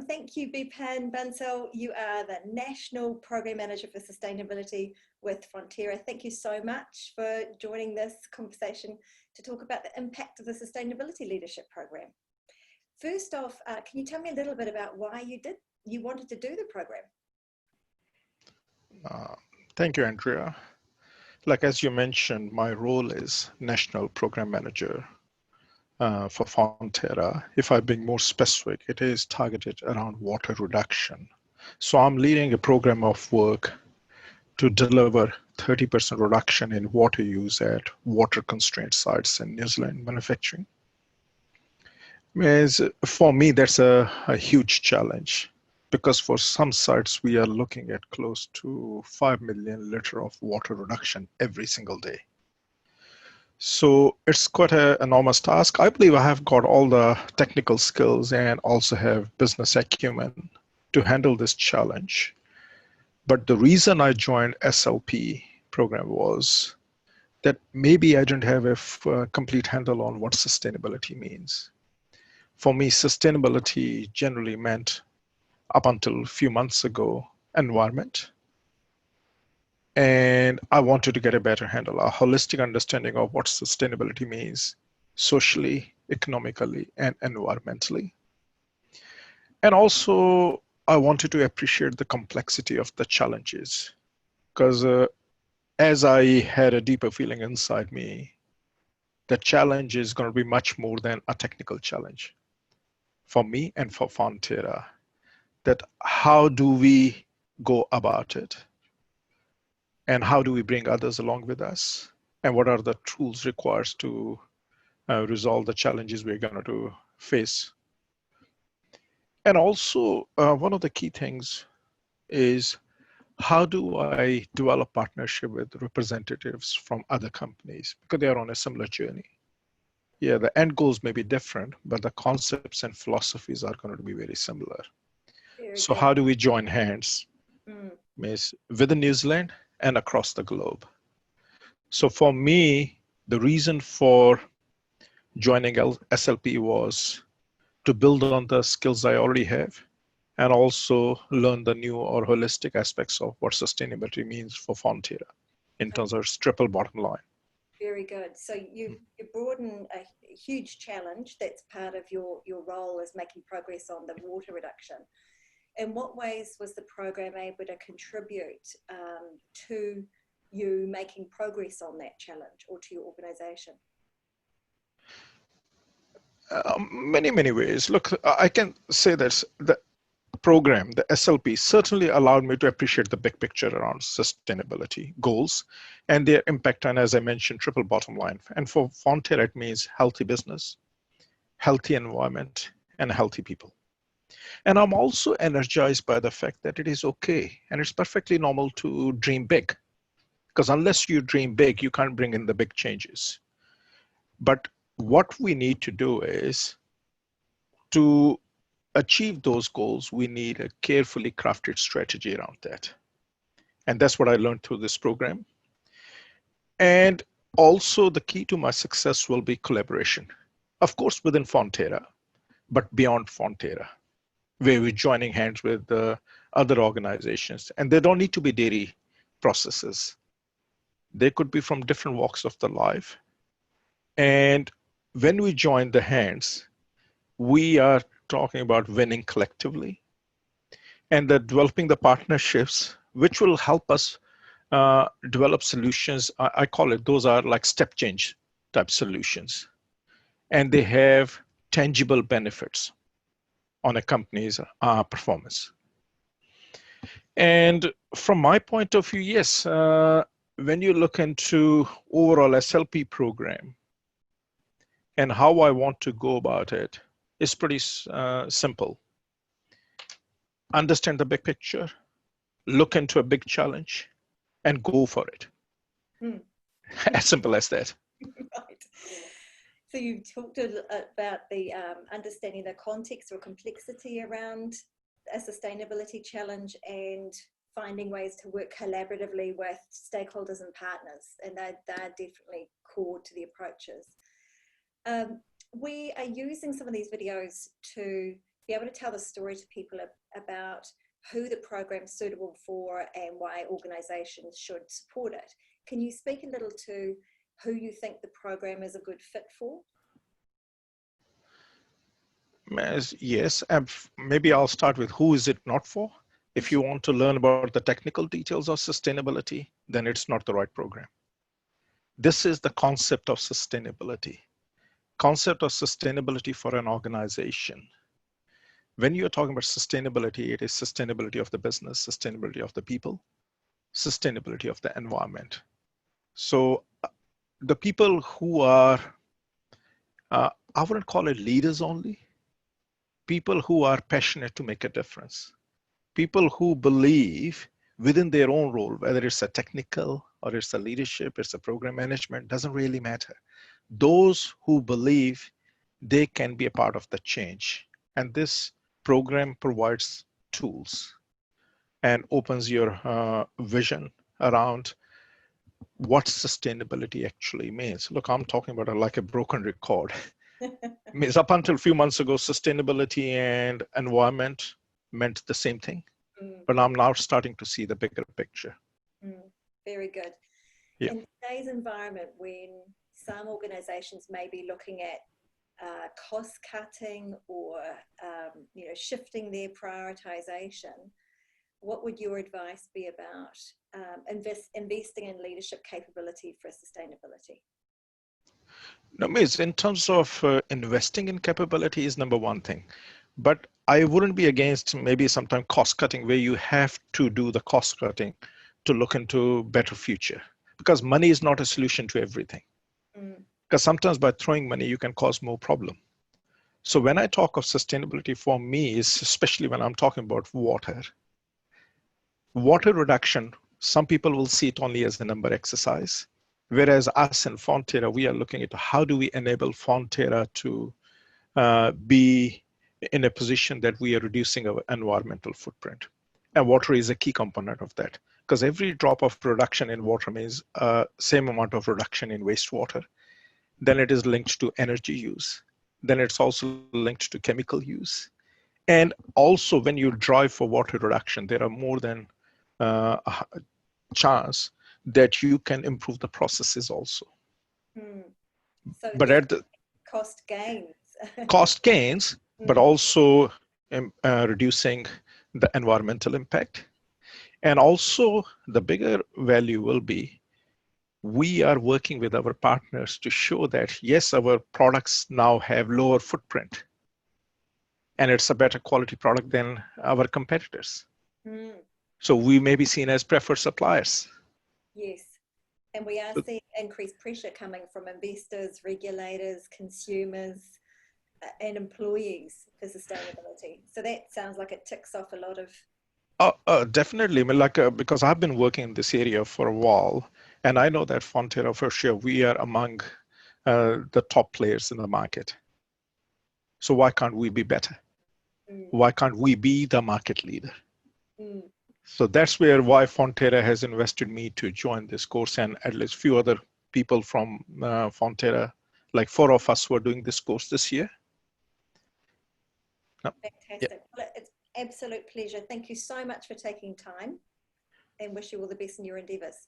Thank you, Bipan Bansal. You are the National Program Manager for Sustainability with Fonterra. Thank you so much for joining this conversation to talk about the impact of the Sustainability Leadership Program. First off, can you tell me a little bit about why you wanted to do the program? Thank you, Andrea. Like as you mentioned, my role is National Program Manager for Fonterra. If I'm being more specific, it is targeted around water reduction. So I'm leading a program of work to deliver 30% reduction in water use at water constrained sites in New Zealand manufacturing. For me, that's a huge challenge because for some sites, we are looking at close to 5 million liter of water reduction every single day. So it's quite an enormous task. I believe I have got all the technical skills and also have business acumen to handle this challenge. But the reason I joined SLP program was that maybe I didn't have a complete handle on what sustainability means. For me, sustainability generally meant, up until a few months ago, environment. And I wanted to get a better handle, a holistic understanding of what sustainability means socially, economically, and environmentally. And also, I wanted to appreciate the complexity of the challenges because as I had a deeper feeling inside me, the challenge is going to be much more than a technical challenge for me and for Fonterra. That how do we go about it? And how do we bring others along with us? And what are the tools required to resolve the challenges we're going to face? And also, one of the key things is how do I develop partnership with representatives from other companies because they are on a similar journey? Yeah, the end goals may be different, but the concepts and philosophies are going to be very similar. So how do we join hands within New Zealand and across the globe? So for me, the reason for joining SLP was to build on the skills I already have and also learn the new or holistic aspects of what sustainability means for Fonterra in terms of its triple bottom line. Very good. So you broaden a huge challenge that's part of your role as making progress on the water reduction. In what ways was the program able to contribute to you making progress on that challenge or to your organization? Many ways. Look, I can say that the program, the SLP, certainly allowed me to appreciate the big picture around sustainability goals and their impact on, as I mentioned, triple bottom line. And for Fonterra, it means healthy business, healthy environment, and healthy people. And I'm also energized by the fact that it is okay and it's perfectly normal to dream big. Because unless you dream big, you can't bring in the big changes. But what we need to do is to achieve those goals, we need a carefully crafted strategy around that. And that's what I learned through this program. And also the key to my success will be collaboration. Of course, within Fonterra, but beyond Fonterra, where we're joining hands with other organizations. And they don't need to be dairy processes. They could be from different walks of the life. And when we join the hands, we are talking about winning collectively and developing the partnerships, which will help us develop solutions. I call it, those are like step change type solutions. And they have tangible benefits on a company's performance. And from my point of view, yes, when you look into overall SLP program and how I want to go about it, it's pretty simple. Understand the big picture, look into a big challenge, and go for it. As simple as that. Right. So you talked about the understanding the context or complexity around a sustainability challenge and finding ways to work collaboratively with stakeholders and partners, and they're definitely core to the approaches. We are using some of these videos to be able to tell the story to people about who the program's suitable for and why organisations should support it. Can you speak a little to who you think the program is a good fit for? Yes, maybe I'll start with who is it not for. If you want to learn about the technical details of sustainability, then it's not the right program. This is the concept of sustainability. Concept of sustainability for an organization. When you're talking about sustainability, it is sustainability of the business, sustainability of the people, sustainability of the environment. So the people who are, I wouldn't call it leaders only, people who are passionate to make a difference, people who believe within their own role, whether it's a technical or it's a leadership, it's a program management, doesn't really matter. Those who believe they can be a part of the change. And this program provides tools and opens your vision around what sustainability actually means. Look, I'm talking about like a broken record. Means up until a few months ago, sustainability and environment meant the same thing. But I'm now starting to see the bigger picture. Very good. Yeah. In today's environment, when some organizations may be looking at cost cutting or shifting their prioritization, what would your advice be about investing in leadership capability for sustainability? No, Miss, in terms of investing in capability is number one thing. But I wouldn't be against maybe sometime cost cutting where you have to do the cost cutting to look into better future, because money is not a solution to everything. Because sometimes by throwing money, you can cause more problem. So when I talk of sustainability for me is especially when I'm talking about water reduction, some people will see it only as a number exercise. Whereas us in Fonterra, we are looking at how do we enable Fonterra to be in a position that we are reducing our environmental footprint. And water is a key component of that, because every drop of reduction in water means same amount of reduction in wastewater. Then it is linked to energy use. Then it's also linked to chemical use. And also when you drive for water reduction, there are more than a chance that you can improve the processes also. So but at the cost gains. Cost gains, but also reducing the environmental impact. And also the bigger value will be we are working with our partners to show that, yes, our products now have lower footprint and it's a better quality product than our competitors. So we may be seen as preferred suppliers. Yes. And we are seeing increased pressure coming from investors, regulators, consumers, and employees for sustainability. So that sounds like it ticks off a lot of... Definitely. I mean, like, because I've been working in this area for a while, and I know that Fonterra, for sure, we are among the top players in the market. So why can't we be better? Why can't we be the market leader? So that's why Fonterra has invested me to join this course, and at least few other people from Fonterra, like 4 of us who are doing this course this year. Fantastic. Yeah. Well, it's absolute pleasure. Thank you so much for taking time, and wish you all the best in your endeavours.